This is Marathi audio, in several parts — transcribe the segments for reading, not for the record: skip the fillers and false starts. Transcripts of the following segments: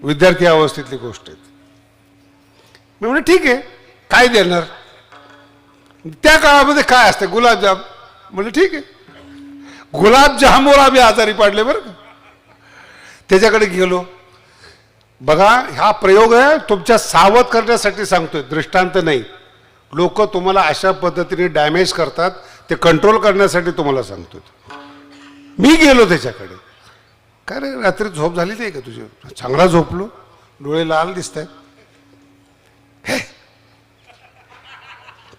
विद्यार्थी अवस्थेतली गोष्ट आहे. मी म्हणे ठीक आहे, काय देणार. त्या काळामध्ये काय असते, गुलाबजाम. म्हणजे ठीक आहे, गुलाबजामवर आम्ही आजारी पडले बरं का. त्याच्याकडे गेलो. बघा, हा प्रयोग आहे तुमच्या सावध करण्यासाठी सांगतोय, दृष्टांत नाही. लोक तुम्हाला अशा पद्धतीने डॅमेज करतात, ते कंट्रोल करण्यासाठी तुम्हाला सांगतोय. मी गेलो त्याच्याकडे. काय रे, रात्री झोप झाली नाही का तुझी? चांगला झोपलो, डोळे लाल दिसत आहेत. हे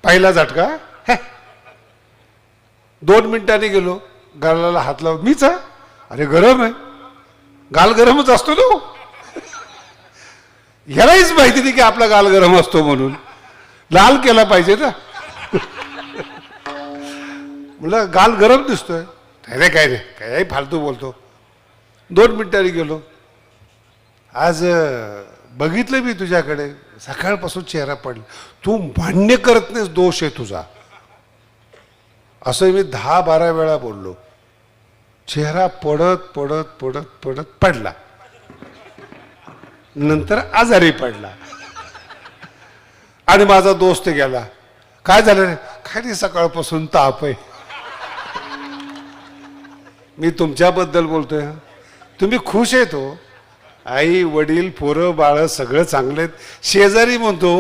पहिला झटका. हे 2 मिनिटांनी गेलो, गालाला हात लावून. मीच आहे. अरे गरम आहे. गाल गरमच असतो ना. ह्यालाहीच माहिती नाही की आपला गाल गरम असतो म्हणून. लाल केला पाहिजे ना. म्हटलं गाल गरम दिसतोय. अरे काय नाही, काय फालतू बोलतो. 2 मिनिटांनी गेलो. आज बघितलं मी तुझ्याकडे, सकाळपासून चेहरा पडला. तू मान्य करत नाहीस, दोष आहे तुझा. असं मी 10-12 वेळा बोललो. चेहरा पडत पडत पडत पडत पडला. नंतर आजारी पडला. आणि माझा दोस्त गेला. काय झालं रे? काय नाही, सकाळपासून ताप आहे. मी तुमच्याबद्दल बोलतोय. तुम्ही खुश आहेत हो. आई वडील पोरं बाळ सगळं चांगले आहेत. शेजारी म्हणतो,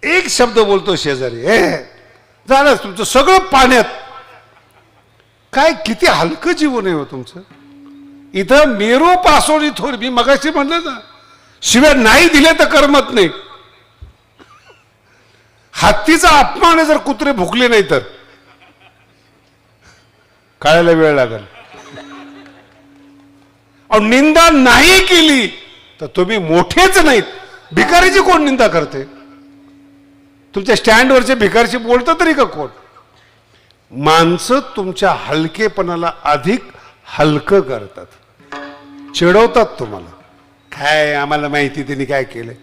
एक शब्द बोलतो शेजारी, हे झालं तुमचं सगळं पाण्यात. काय किती हलकं जीवन आहे हो तुमचं. इथं मेरो पासोनी थोर. मी मगाशी म्हणलं ना, शिवाय नाही दिले तर करमत नाही. हत्तीचा अपमान जर कुत्रे भुकले नाही तर कळायला वेळ लागेल. निंदा नाही केली तर तुम्ही मोठेच नाहीत. भिकारीची कोण निंदा करते? तुमच्या स्टँडवरचे भिकारीची बोलतं तरी का कोण? माणसं तुमच्या हलकेपणाला अधिक हलकं करतात, चिडवतात तुम्हाला. काय आम्हाला माहिती त्यांनी काय केलंय.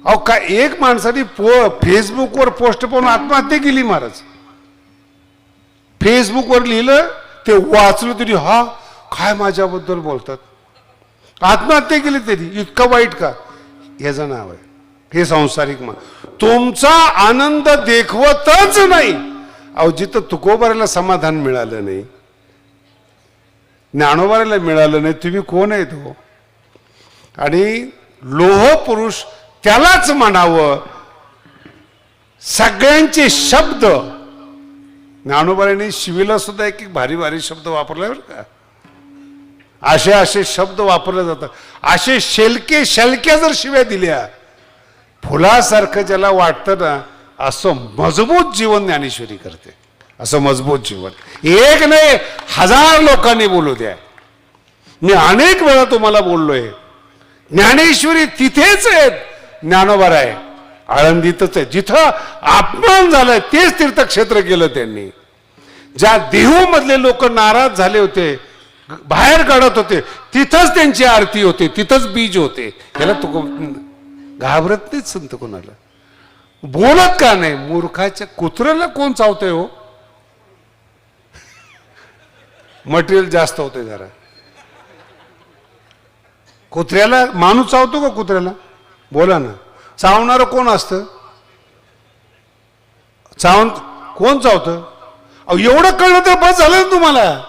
अहो काय, एक माणसाने फेसबुकवर पोस्ट पाहून आत्महत्या केली महाराज. फेसबुकवर लिहिलं, ते वाचलं तरी हा काय माझ्याबद्दल बोलतात. आत्महत्या केली तरी. इतकं वाईट का? याचं नाव आहे हे सांसारिक मान. तुमचा आनंद देखवतच नाही. अहो जिथं तुकोबाराला समाधान मिळालं नाही, ज्ञानोबाराला मिळालं नाही, तुम्ही कोण आहे तो? आणि लोह पुरुष त्यालाच म्हणावं. सगळ्यांचे शब्द ज्ञानोबाराने शिवीला सुद्धा एक भारी भारी शब्द वापरले बरं का. असे शब्द वापरले जातात. असे शेलक्या जर शिव्या दिल्या, फुलासारखं ज्याला वाटतं ना, असं मजबूत जीवन ज्ञानेश्वरी करते. असं मजबूत जीवन एक नाही 1000 लोकांनी बोलू द्या. मी अनेक वेळा तुम्हाला बोललोय, ज्ञानेश्वरी तिथेच आहेत. ज्ञानोबा आहे आळंदीतच आहे. जिथं अपमान झालाय तेच तीर्थक्षेत्र केलं त्यांनी. ज्या देहू मधले लोक नाराज झाले होते, बाहेर काढत होते, तिथंच त्यांची आरती होते, तिथंच बीज होते. ह्याला तू घाबरत नाहीच संत कोणाला. बोलत का नाही? मूर्खाच्या कुत्र्याला कोण चावतंय हो? मटेरियल जास्त होते जरा. कुत्र्याला माणूस चावतो का कुत्र्याला? बोला ना. चावणार कोण असतं? कोण चावतं? अहो एवढं कळलं तर बस झालं ना तुम्हाला.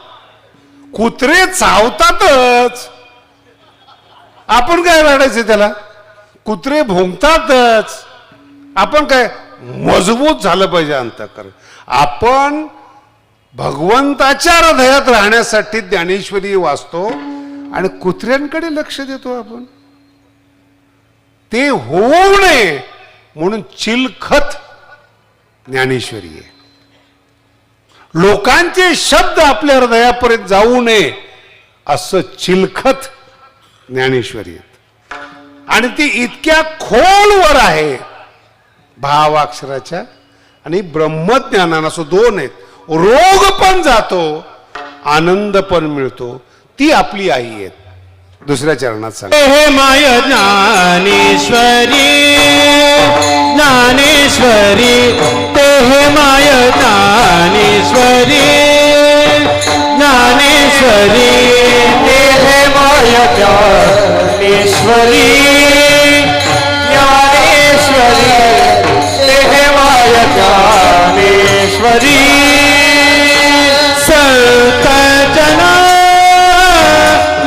कुत्रे चावतातच, आपण काय रडायचं त्याला? कुत्रे भुंकतातच. आपण काय मजबूत झालं पाहिजे अंतःकरण. आपण भगवंताच्या हृदयात राहण्यासाठी ज्ञानेश्वरी वाचतो आणि कुत्र्यांकडे लक्ष देतो आपण. ते होऊ नये म्हणून चिलखत ज्ञानेश्वरी आहे. लोकांचे शब्द आपल्या हृदयापर्यंत जाऊ नये असं चिलखत ज्ञानेश्वरी आहे. आणि ती इतक्या खोलवर आहे, भावाक्षराच्या आणि ब्रह्मज्ञानानं. असं 2 आहेत. रोग पण जातो, आनंद पण मिळतो. ती आपली आई आहे. दुसऱ्या चरणात सांग. हे माय ज्ञानेश्वरी ज्ञानेश्वरी, ते हे माय ज्ञानेश्वरी ज्ञानेश्वरी, ते हे माय ज्ञानेश्वरी ज्ञानेश्वरी देह माय ज्ञानेश्वरी संत जना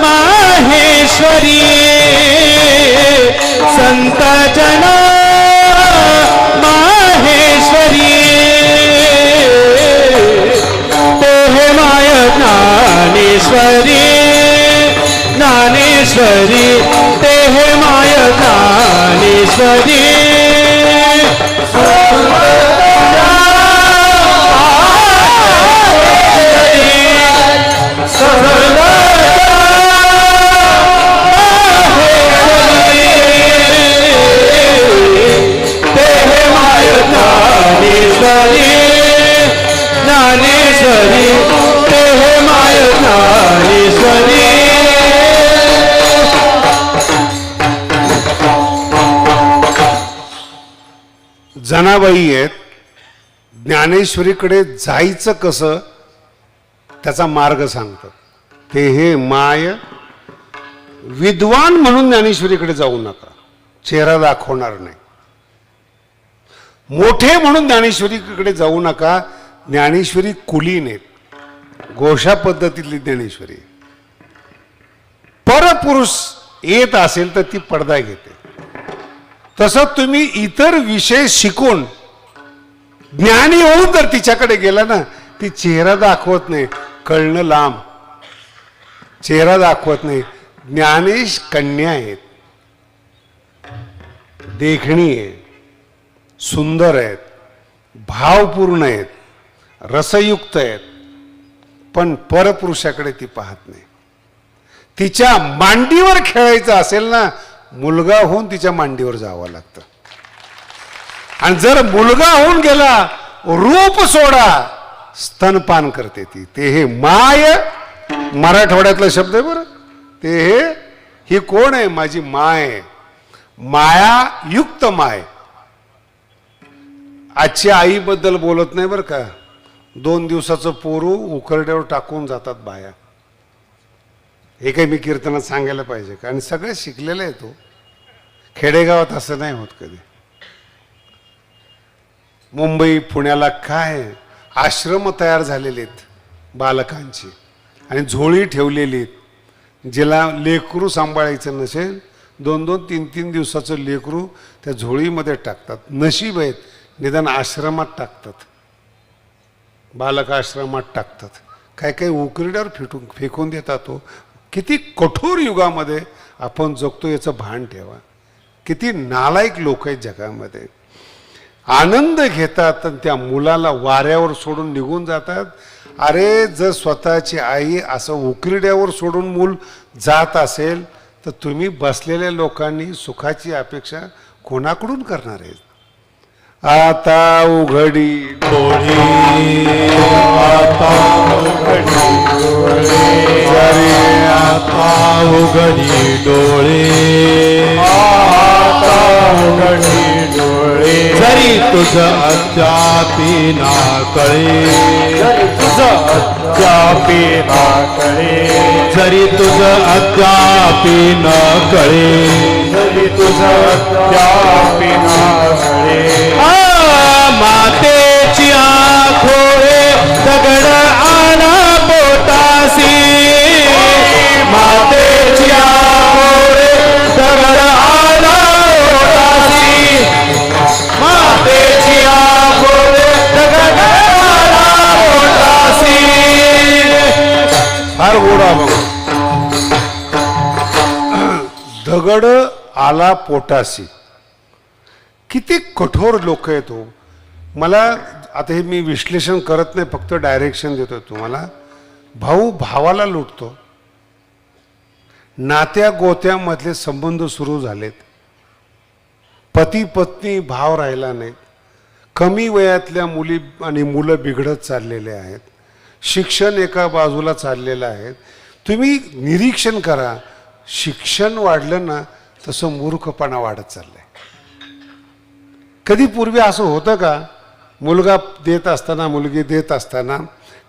माहेश्वरी संत जना माहेश्वरी देह माय ज्ञानेश्वरी ज्ञानेश्वरी देह माय ज्ञानेश्वरी ज्ञानेश्वरी देह माय ज्ञानेश्वरी जनाबाई आहेत. ज्ञानेश्वरीकडे जायचं कसं त्याचा मार्ग सांगतात. ते हे माय विद्वान म्हणून ज्ञानेश्वरीकडे जाऊ नका, चेहरा दाखवणार नाही. मोठे म्हणून ज्ञानेश्वरीकडे जाऊ नका, ज्ञानेश्वरी कुलीन आहेत, घोषा पद्धतीतली ज्ञानेश्वरी. परपुरुष येत असेल तर ती पडदा घेते. तसं तुम्ही इतर विषय शिकून ज्ञानी होऊन जर तिच्याकडे गेला ना, ती चेहरा दाखवत नाही, कळणं लांब, चेहरा दाखवत नाही. ज्ञानेश कन्या आहेत, देखणी आहे, सुंदर आहेत, भावपूर्ण आहेत, रसयुक्त आहेत, पण परपुरुषाकडे ती पाहत नाही. तिच्या मांडीवर खेळायचं असेल ना, मुलगा होऊन तिच्या मांडीवर जावं लागतं. आणि जर मुलगा होऊन गेला, रूप सोडा, स्तनपान करते ती. ते हे माय मराठवाड्यातला शब्द आहे बरं. ते हे ही कोण आहे? माझी माय, माया युक्त माय. आजची आईबद्दल बोलत नाही बरं का. 2 दिवसाचं पोरू उकरड्यावर टाकून जातात बाया. हे काही मी कीर्तनात सांगायला पाहिजे का? आणि सगळे शिकलेले आहे. तो खेडेगावात असं नाही होत कधी. मुंबई पुण्याला काय आश्रम तयार झालेले आहेत बालकांची, आणि झोळी ठेवलेली आहेत. जिला लेकरू सांभाळायचं नसेल, 2-2, 3-3 दिवसाचं लेकरू त्या झोळीमध्ये टाकतात. नशीब आहेत निदान आश्रमात टाकतात, बालक आश्रमात टाकतात. काय काय उकरड्यावर फेकून देतात. तो किती कठोर युगामध्ये आपण जगतो याचं भान ठेवा. किती नालायक लोक आहेत जगामध्ये. आनंद घेतात आणि त्या मुलाला वाऱ्यावर सोडून निघून जातात. अरे जर स्वतःची आई असं उकरड्यावर सोडून मूल जात असेल तर तुम्ही बसलेल्या लोकांनी सुखाची अपेक्षा कोणाकडून करणार आहेत? आता उघडी डोळे, आता उघडी डोळे, आता उघडी डोळे, आता उघडी डोळे. जरी तुझं अद्यापी ना कळे, जरी तुझं अद्यापी ना कळे, जरी तुझं अद्यापी न कळे, जरी तुझं अद्यापी ना कळे. मातेची आखोळे दगड आणा पोटासी, मातेची आखोळे दगड आणा पोटासी, मातेची आखोळे दगड आणा पोटासी. फार गोडा बघ. दगड आला पोटासी. किती कठोर लोक आहेत. हो मला आता हे मी विश्लेषण करत नाही, फक्त डायरेक्शन देतो तुम्हाला. भाऊ भावाला लुटतो, नात्या गोत्यामधले संबंध सुरू झालेत, पती पत्नी भाव राहिला नाहीत, कमी वयातल्या मुली आणि मुलं बिघडत चाललेले आहेत, शिक्षण एका बाजूला चाललेलं आहे. तुम्ही निरीक्षण करा, शिक्षण वाढलं ना तसं मूर्खपणा वाढत चाललाय. कधी पूर्वी असं होतं का? मुलगा देत असताना मुलगी देत असताना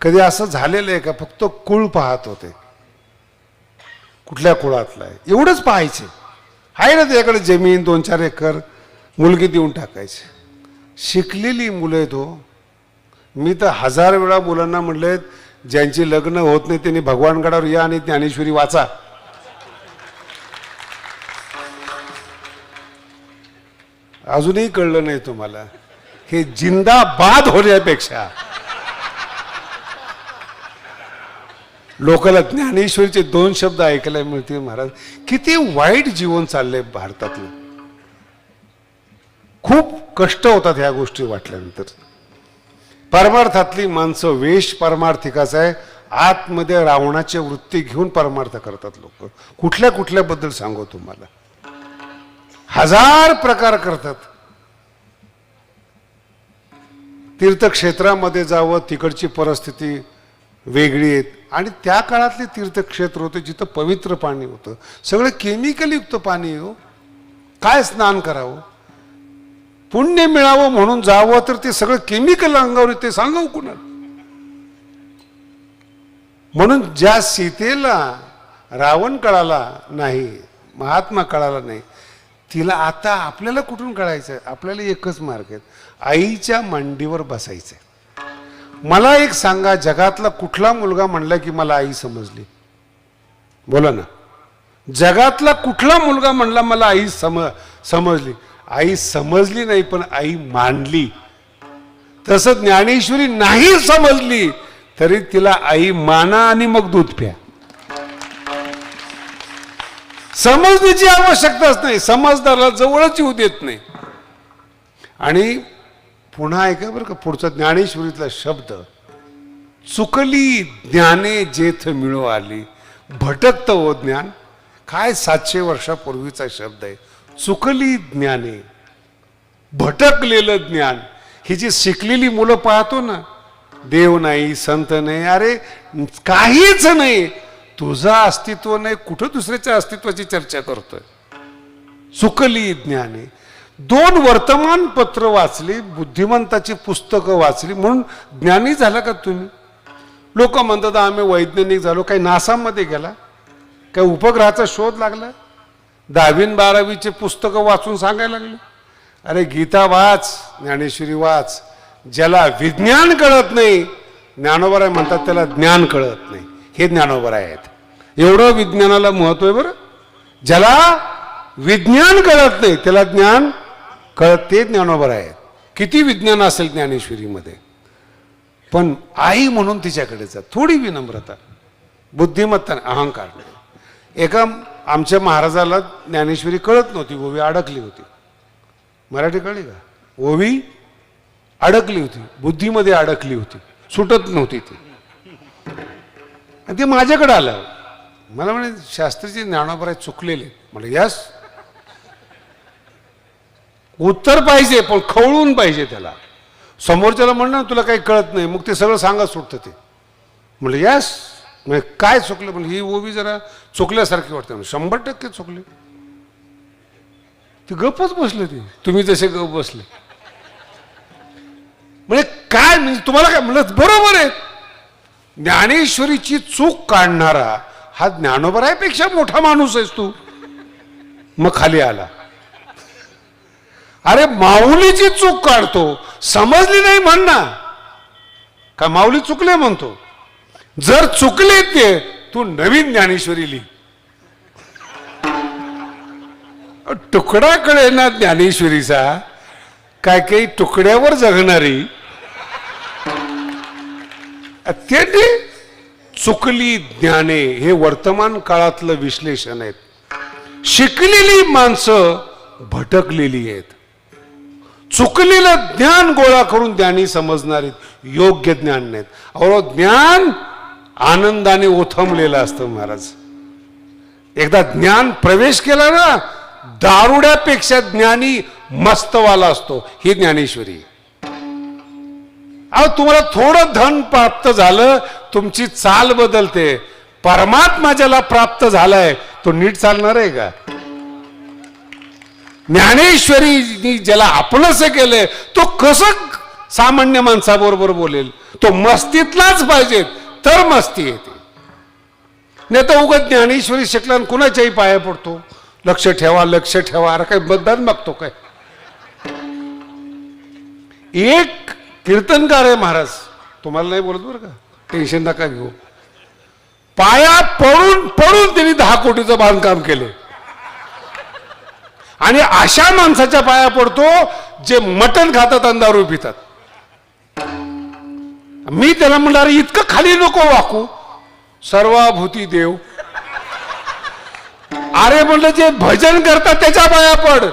कधी असं झालेलं आहे का? फक्त कुळ पाहत होते. कुठल्या कुळातला आहे एवढंच पाहायचे. आहे ना त्याच्याकडे जमीन 2-4 एकर, मुलगी देऊन टाकायची. शिकलेली मुलं आहेत हो. मी तर 1000 वेळा मुलांना म्हणलेत ज्यांची लग्न होत नाही त्यांनी भगवानगडावर या आणि ज्ञानेश्वरी वाचा. अजूनही कळलं नाही तुम्हाला. हे जिंदाबाद होण्यापेक्षा लोकांना ज्ञानेश्वरीचे 2 शब्द ऐकायला मिळतील. महाराज किती वाईट जीवन चाललंय भारतातलं. खूप कष्ट होतात ह्या गोष्टी वाटल्यानंतर. परमार्थातली माणसं वेश परमार्थिकाचा आहे. आतमध्ये रावणाची वृत्ती घेऊन परमार्थ करतात लोक. कुठल्या कुठल्याबद्दल सांगू तुम्हाला. 1000 प्रकार करतात. तीर्थक्षेत्रामध्ये जावं तिकडची परिस्थिती वेगळी आहे. आणि त्या काळातले तीर्थक्षेत्र होते जिथं पवित्र पाणी होतं. सगळं केमिकल युक्त पाणी हो. काय स्नान करावं, पुण्य मिळावं म्हणून जावं तर ते सगळं केमिकल अंगावर ते सांगावं कुणाला. म्हणून ज्या सीतेला रावण कळाला नाही, महात्मा कळाला नाही, तिला आता आपल्याला कुठून कळायचं. आपल्याला एकच मार्ग आहे, आईच्या मांडीवर बसायचंय. मला एक सांगा, जगातला कुठला मुलगा म्हणला की मला आई समजली? बोला ना. जगातला कुठला मुलगा म्हणला मला आई समजली? आई समजली नाही पण आई मानली. तसं ज्ञानेश्वरी नाही समजली तरी तिला आई माना आणि मग दूध प्या. समजण्याची आवश्यकताच नाही. समजदाराला जवळच येऊ देत नाही. आणि पुन्हा ऐका बरं का पुढचा ज्ञानेश्वरीतला शब्द, चुकली ज्ञाने जेथ मिळो आली. भटकत हो ज्ञान. काय 700 वर्षापूर्वीचा शब्द आहे. चुकली ज्ञाने, भटकलेलं ज्ञान. ही जी शिकलेली मुलं पाहतो ना, देव नाही, संत नाही, अरे काहीच नाही, तुझं अस्तित्व नाही, कुठं दुसऱ्याच्या अस्तित्वाची चर्चा करतोय. चुकली ज्ञाने. 2 वर्तमानपत्र वाचली, बुद्धिमंताची पुस्तकं वाचली म्हणून ज्ञानी झाला का तुम्ही? लोक म्हणतात आम्ही वैज्ञानिक झालो. काही नासामध्ये गेला, काही उपग्रहाचा शोध लागला, 10वी 12वीचे पुस्तकं वाचून सांगायला लागले? अरे गीता वाच, ज्ञानेश्वरी वाच. ज्याला विज्ञान कळत नाही, ज्ञानोबराय म्हणतात त्याला ज्ञान कळत नाही. हे ज्ञानोबराय आहेत. एवढं विज्ञानाला महत्व आहे बरं. ज्याला विज्ञान कळत नाही त्याला ज्ञान कळत, ते ज्ञानोबराय आहेत. किती विज्ञान असेल ज्ञानेश्वरीमध्ये, पण आई म्हणून तिच्याकडे जा. थोडी विनम्रता, बुद्धिमत्ता, अहंकार नाही. एका आमच्या महाराजाला ज्ञानेश्वरी कळत नव्हती, ओवी अडकली होती. मराठी कळली का? ओवी अडकली होती, बुद्धीमध्ये अडकली होती, सुटत नव्हती ती. आणि ते माझ्याकडे आलं. मला म्हणे शास्त्रीचे ज्ञानोबराय चुकलेले. म्हणे यस, उत्तर पाहिजे पण खवळून पाहिजे त्याला. समोरच्याला म्हणणं तुला काही कळत नाही, मग ते सगळं सांगत सुटतं ते. म्हटलं यस. म्हणजे काय चुकलं? म्हणजे ही ओवी जरा चुकल्यासारखी वाटते. 100% चुकले. ती गपच बसले. ते तुम्ही जसे गप बसले. म्हणजे काय, म्हणजे तुम्हाला काय म्हणलं? बरोबर आहे. ज्ञानेश्वरीची चूक काढणारा हा ज्ञानोबरायपेक्षा मोठा माणूस आहेस तू. मग खाली आला. अरे माऊलीची चूक काढतो, समजली नाही म्हण ना. का माऊली चुकले म्हणतो? जर चुकले ते, तू नवीन ज्ञानेश्वरी लिही. तुकडा कळे ना ज्ञानेश्वरीचा. काय काही तुकड्यावर जगणारी अत्यंत चुकली ज्ञाने. हे वर्तमान काळातलं विश्लेषण आहे. शिकलेली माणसं भटकलेली आहेत. चुकलेलं ज्ञान गोळा करून ज्ञानी समजणारे योग्य ज्ञान नाहीत. अहो ज्ञान आनंदाने ओथंबलेलं असतं महाराज. एकदा ज्ञान प्रवेश केला ना, दारुड्यापेक्षा ज्ञानी मस्तवाला असतो. ही ज्ञानेश्वरी. अहो तुम्हाला थोडं धन प्राप्त झालं, तुमची चाल बदलते. परमात्मा ज्याला प्राप्त झालाय तो नीट चालणार आहे का? ज्ञानेश्वरी ज्याला आपलंसं केलंय तो कसं सामान्य माणसाबरोबर बोलेल? तो मस्तीतलाच पाहिजे तर मस्ती येते. नाही तर उगाच ज्ञानेश्वरी शिकला आणि कुणाच्याही पाया पडतो. लक्ष ठेवा, लक्ष ठेवा. अरे काय मतदान मागतो काय? एक कीर्तनकार आहे महाराज, तुम्हाला नाही बोलत बरं का, टेन्शन नका घेऊ. पाया पडून पडून त्यांनी 10 कोटीचं बांधकाम केले. आणि अशा माणसाच्या पाया पडतो जे मटण खातात आणि दारू पितात. मी त्याला म्हणलं अरे इतकं खाली नको वाकू, सर्वाभूती देव. अरे म्हणलं जे भजन करतात त्याच्या पाया पड.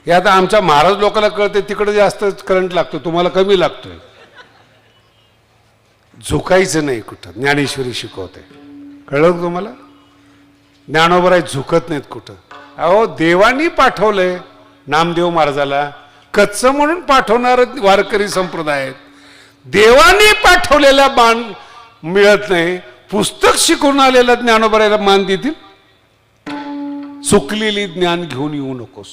हे आता आमच्या महाराज लोकांना कळते, तिकडे जास्त करंट लागतो, तुम्हाला कमी लागतोय. झुकायचं नाही कुठं, ज्ञानेश्वरी शिकवते. कळलं का तुम्हाला? ज्ञानोबराय झुकत नाहीत कुठं. अहो देवानी पाठवलंय नामदेव महाराजाला, कच्चं म्हणून पाठवणार वारकरी संप्रदाय आहेत. देवानी पाठवलेला मान मिळत नाही. पुस्तक शिकून आलेला ज्ञानोबरायला मान देतील? चुकलेली ज्ञान घेऊन येऊ नकोस,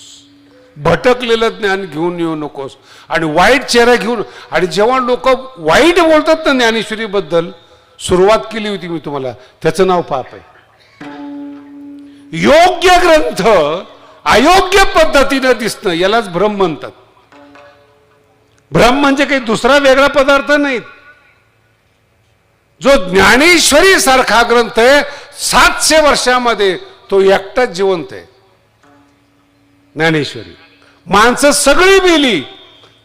भटकलेलं ज्ञान घेऊन येऊ नकोस, आणि वाईट चेहरा घेऊन. आणि जेव्हा लोक वाईट बोलतात ना ज्ञानेश्वरी बद्दल, सुरुवात केली होती मी तुम्हाला, त्याचं नाव पाप आहे. योग्य ग्रंथ अयोग्य पद्धतीनं दिसणं यालाच भ्रम म्हणतात. भ्रम म्हणजे काही दुसरा वेगळा पदार्थ नाही. जो ज्ञानेश्वरी सारखा ग्रंथ आहे 700 वर्षामध्ये तो एकटाच जिवंत आहे. ज्ञानेश्वरी. माणसं सगळी मिली,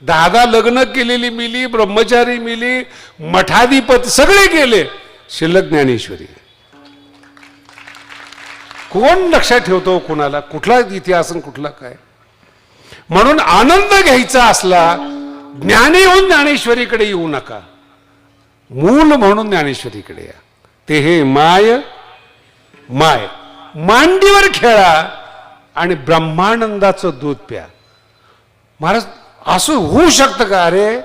10 लग्न केलेली मिली, ब्रह्मचारी मिली, मठाधिपती सगळे गेले, शिल्लक ज्ञानेश्वरी. कोण लक्षात ठेवतो कोणाला, कुठला इतिहास कुठला काय? म्हणून आनंद घ्यायचा असला ज्ञानी होऊन ज्ञानेश्वरीकडे येऊ नका, मूल म्हणून ज्ञानेश्वरीकडे या. ते हे माय माय मांडीवर खेळा आणि ब्रह्मानंदाचं दूध प्या. महाराज असं होऊ शकतं का? अरे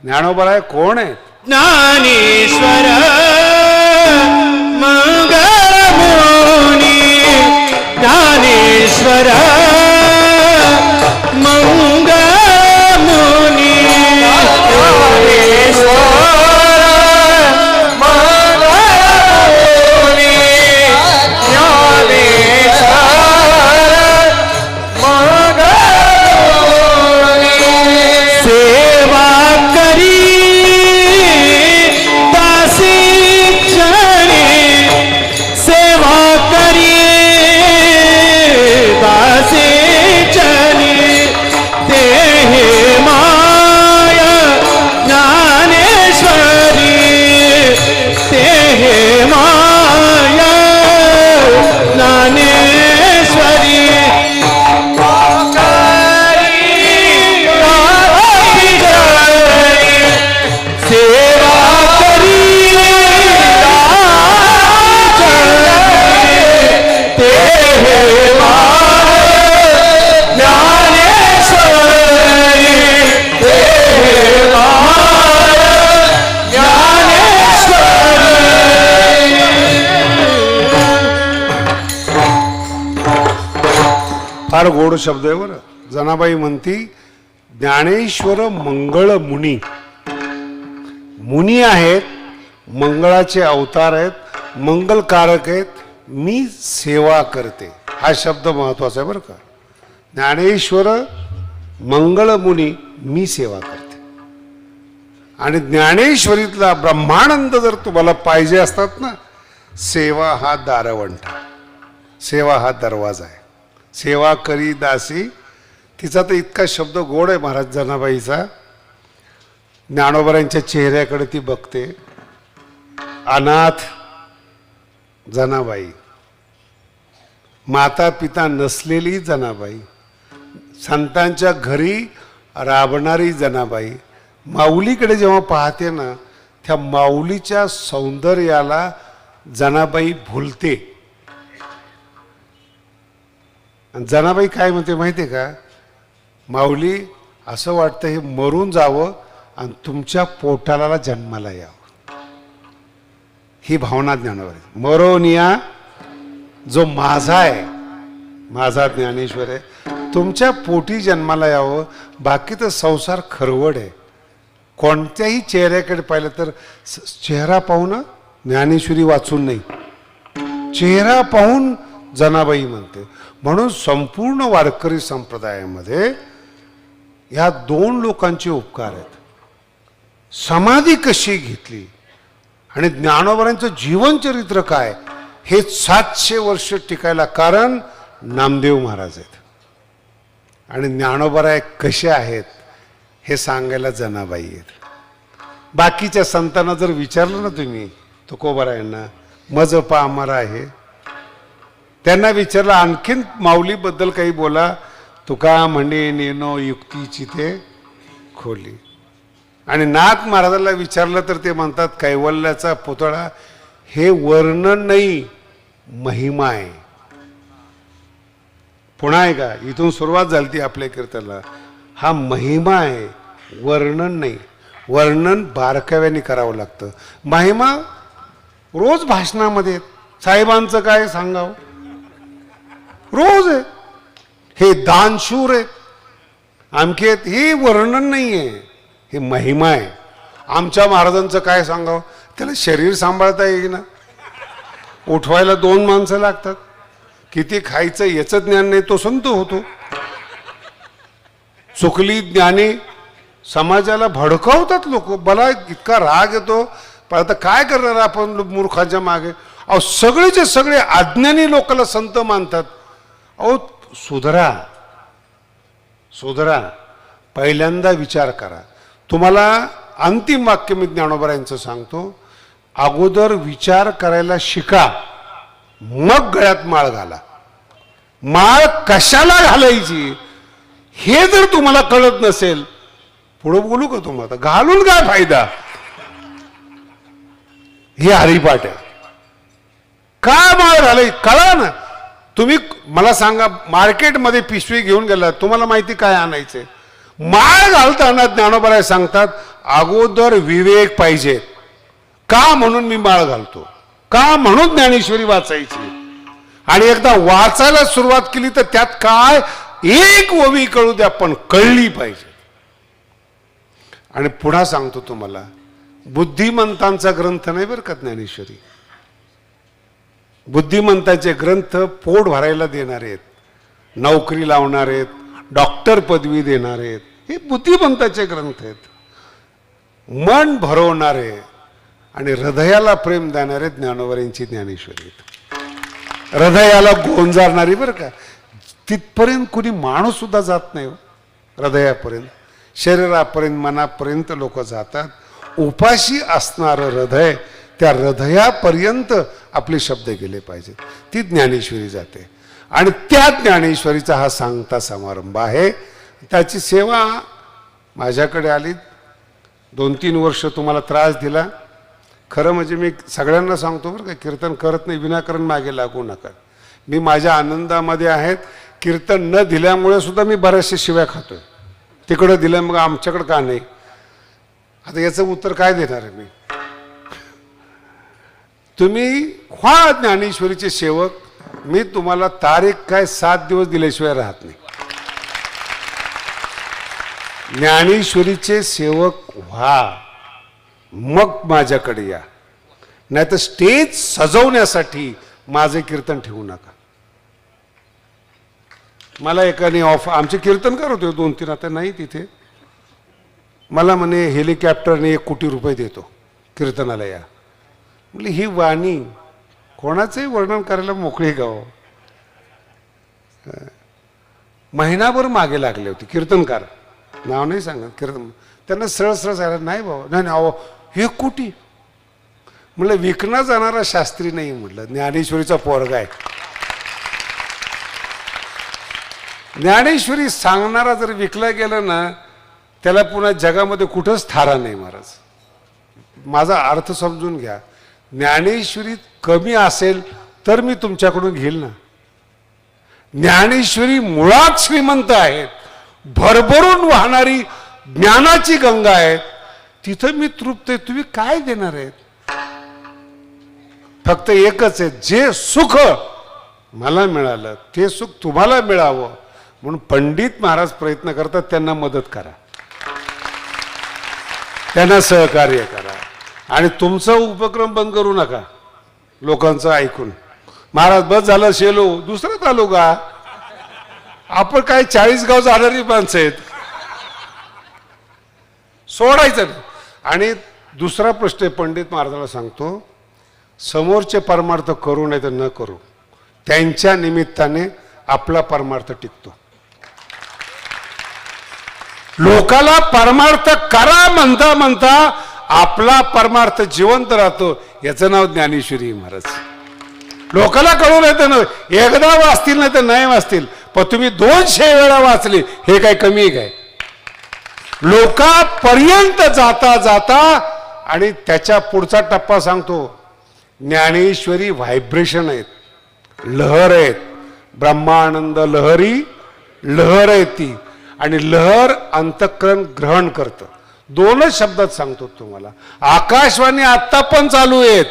ज्ञानोबराय कोण आहे? ज्ञानेश्वर मंगळमुनी, ज्ञानेश्वर मंगळमुनी, ज्ञानेश्वर मंगळमुनी, ज्ञानेश्वर मंगळमुनी. सेवा करी दासी क्षणी, सेवा करी दासी क्षणी, ते हे माय ज्ञानेश्वरी, ते हे माय ज्ञानेश्वरी. सेवा करी ते हे माय ज्ञानेश्वरी, ते हे माय ज्ञानेश्वरी. फार गोड शब्द आहे बरं. जनाबाई म्हणती ज्ञानेश्वर मंगळ मुनी. मुनी आहेत, मंगळाचे अवतार आहेत, मंगलकारक आहेत. मी सेवा करते, हा शब्द महत्वाचा आहे बरं का. ज्ञानेश्वर मंगळ मुनी, मी सेवा करते. आणि ज्ञानेश्वरीतला ब्रह्मानंद जर तुम्हाला पाहिजे असतात ना, सेवा हा दारवंटा, सेवा हा दरवाजा आहे. सेवा करी दासी, तिचा तर इतका शब्द गोड आहे महाराज जनाबाईचा. ज्ञानोबरांच्या चेहऱ्याकडे ती बघते. अनाथ जनाबाई, माता पिता नसलेली जनाबाई, संतांच्या घरी राबणारी जनाबाई. माऊलीकडे जेव्हा पाहते ना, त्या माऊलीच्या सौंदर्याला जनाबाई भुलते. आणि जनाबाई काय म्हणते माहिती आहे का? माऊली असं वाटतं हे मरून जावं आणि तुमच्या पोटाला जन्माला यावं. ही भावना ज्ञानोबराई. मरोनिया जो माझा आहे, माझा ज्ञानेश्वर आहे, तुमच्या पोटी जन्माला यावं. बाकी तर संसार खरवड आहे. कोणत्याही चेहऱ्याकडे पाहिलं तर चेहरा पाहून ज्ञानेश्वरी वाचून नाही, चेहरा पाहून जनाबाई म्हणते. म्हणून संपूर्ण वारकरी संप्रदायामध्ये या दोन लोकांचे उपकार आहेत. समाधी कशी घेतली आणि ज्ञानोबांचं जीवनचरित्र काय हे 700 वर्ष टिकायला कारण नामदेव महाराज आहेत. आणि ज्ञानोबराय कसे आहेत हे सांगायला जनाबाई आहेत. बाकीच्या संतांना जर विचारलं ना तुम्ही तुकोबारायांना मजपा आम्हाला आहे, त्यांना विचारलं आणखीन माऊलीबद्दल काही बोला, तुका म्हणे नेनो युक्तीची ते खोली. आणि नाथ महाराजांना विचारलं तर ते म्हणतात कैवल्याचा पुतळा हे वर्णन नाही महिमा आहे. पुन्हा आहे का, इथून सुरुवात झाली ती आपल्या कीर्तनाला. हा महिमा आहे, वर्णन नाही. वर्णन बारकाव्याने करावं लागतं. महिमा रोज भाषणामध्ये साहेबांचं काय सांगावं, रोज आहे. हे दानशूर आहेत, आमके आहेत, हे वर्णन नाही आहे, हे महिमा आहे. आमच्या महाराजांचं काय सांगावं, त्याला शरीर सांभाळता येईना, उठवायला 2 माणसं लागतात, किती खायचं याचं ज्ञान नाही, तो संत होतो. चुकली ज्ञानी समाजाला भडकावतात लोक. मला इतका राग येतो, पण आता काय करणार आपण मूर्खाच्या मागे. अहो सगळेचे सगळे अज्ञानी लोकांना संत मानतात. अहो सुधरा सुधरा, पहिल्यांदा विचार करा. तुम्हाला अंतिम वाक्य मी ज्ञानोबरायांचं सांगतो, अगोदर विचार करायला शिका, मग गळ्यात माळ घाला. माळ कशाला घालायची हे जर तुम्हाला कळत नसेल, पुढे बोलू का तुम्हाला, घालून काय फायदा. हे हरिपाठ आहे. काय माळ घालाय कळा ना. तुम्ही मला सांगा, मार्केटमध्ये पिशवी घेऊन गेला, तुम्हाला माहिती काय आणायचंय. माळ घालताना ज्ञानोबराय सांगतात अगोदर विवेक पाहिजे. का म्हणून मी माळ घालतो, का म्हणून ज्ञानेश्वरी वाचायची. आणि एकदा वाचायला सुरुवात केली तर त्यात काय एक ओवी कळू द्या, पण कळली पाहिजे. आणि पुन्हा सांगतो तुम्हाला, बुद्धिमंतांचा ग्रंथ नाही बरं का ज्ञानेश्वरी. बुद्धिमंतांचे ग्रंथ पोट भरायला देणारे आहेत, नोकरी लावणार आहेत, डॉक्टर पदवी देणार आहेत, हे बुद्धिमंताचे ग्रंथ आहेत. मन भरवणारे आणि हृदयाला प्रेम देणारे ज्ञानोबरांची ज्ञानेश्वरी. हृदयाला गोंजारणारी बरं का. तिथपर्यंत कुणी माणूस सुद्धा जात नाही हो. हृदयापर्यंत, शरीरापर्यंत, मनापर्यंत लोक जातात. उपाशी असणारं हृदय, त्या हृदयापर्यंत आपले शब्द गेले पाहिजेत. ती ज्ञानेश्वरी जाते. आणि त्या ज्ञानेश्वरीचा हा सांगता समारंभ आहे. त्याची सेवा माझ्याकडे आली, 2-3 वर्ष तुम्हाला त्रास दिला. खरं म्हणजे मी सगळ्यांना सांगतो बरं का, कीर्तन करत नाही विनाकारण मागे लागू नका. मी माझ्या आनंदामध्ये आहेत. कीर्तन न दिल्यामुळे सुद्धा मी बऱ्याचशा शिव्या खातोय. तिकडं दिलं मग आमच्याकडं का नाही. आता याचं उत्तर काय देणार आहे मी. तुम्ही व्हा ज्ञानेश्वरीचे सेवक. मी तुम्हाला तारीख काय 7 दिवस दिल्याशिवाय राहत नाही. ज्ञानेश्वरीचे सेवक व्हा, मग माझ्याकडे या. नाही तर स्टेज सजवण्यासाठी माझे कीर्तन ठेवू नका. मला एकाने आमचे कीर्तनकार होते 2-3, आता नाही तिथे. मला म्हणे हेलिकॉप्टरने 1 कोटी रुपये देतो, कीर्तनाला या. म्हणजे ही वाणी कोणाचंही वर्णन करायला मोकळी गाव. महिनाभर मागे लागले होते कीर्तनकार, नाव नाही सांगत. कीर्तन त्यांना सरळ सरळ सांगा, नाही बाबा, नाही अहो 1 कोटी. म्हटलं विकणं जाणारा शास्त्री नाही, म्हटलं ज्ञानेश्वरीचा पोरगा आहे. ज्ञानेश्वरी सांगणारा जर विकला गेला ना, त्याला पुन्हा जगामध्ये कुठंच थारा नाही. महाराज माझा अर्थ समजून घ्या. ज्ञानेश्वरी कमी असेल तर मी तुमच्याकडून घेईल ना. ज्ञानेश्वरी मुळात श्रीमंत आहेत, भरभरून वाहणारी ज्ञानाची गंगा आहे. तिथं मी तृप्त आहे. तुम्ही काय देणार आहेत. फक्त एकच आहे, जे सुख मला मिळालं ते सुख तुम्हाला मिळावं म्हणून पंडित महाराज प्रयत्न करतात. त्यांना मदत करा, त्यांना सहकार्य करा. आणि तुमचा उपक्रम बंद करू नका लोकांचं ऐकून. महाराज बस झालं शेलो दुसरा तालुका. आपण काय 40 गाव जाणारी माणसं आहेत, सोडायचं नाही. आणि दुसरा प्रश्न पंडित महाराजाला सांगतो, समोरचे परमार्थ करू नाही तर न करू, त्यांच्या निमित्ताने आपला परमार्थ टिकतो. लोकाला परमार्थ करा म्हणता म्हणता आपला परमार्थ जिवंत राहतो. याचं नाव ज्ञानेश्वरी महाराज. लोकाला कळू नाही तर एकदा वाचतील नाही तर नाही वाचतील, पण तुम्ही 200 वेळा वाचले हे काय कमी आहे काय? लोकांपर्यंत जाता जाता, आणि त्याच्या पुढचा टप्पा सांगतो, ज्ञानेश्वरी व्हायब्रेशन आहेत, लहर आहेत. ब्रह्मानंद लहरी लहर आहे ती, आणि लहर अंतःकरण ग्रहण करतं. 2च शब्दात सांगतो तुम्हाला. आकाशवाणी आत्ता पण चालू आहेत.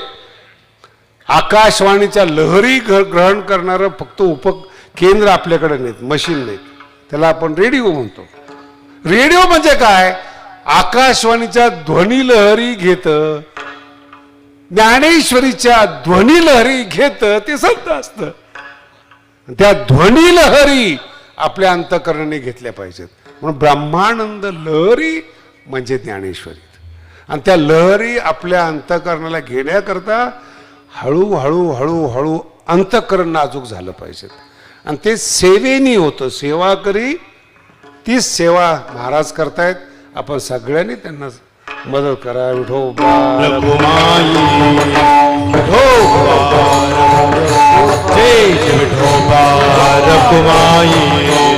आकाशवाणीच्या लहरी ग्रहण करणारं फक्त उपकेंद्र आपल्याकडे नाहीत, मशीन नाहीत. त्याला आपण रेडिओ म्हणतो. रेडिओ म्हणजे काय? आकाशवाणीच्या ध्वनी लहरी घेत, ज्ञानेश्वरीच्या ध्वनी लहरी घेत ते संत असतं. त्या ध्वनी लहरी आपल्या अंतःकरणाने घेतल्या पाहिजेत. म्हणून ब्रह्मानंद लहरी म्हणजे ज्ञानेश्वरी. आणि त्या लहरी आपल्या अंतःकरणाला घेण्याकरता हळूहळू हळूहळू अंतःकरण नाजूक झालं पाहिजे. आणि ते सेवेनी होतं. सेवा करी तीच सेवा महाराज करतायत. आपण सगळ्यांनी त्यांना मदत करा. विठोबा जय विठोबा रखुमाई.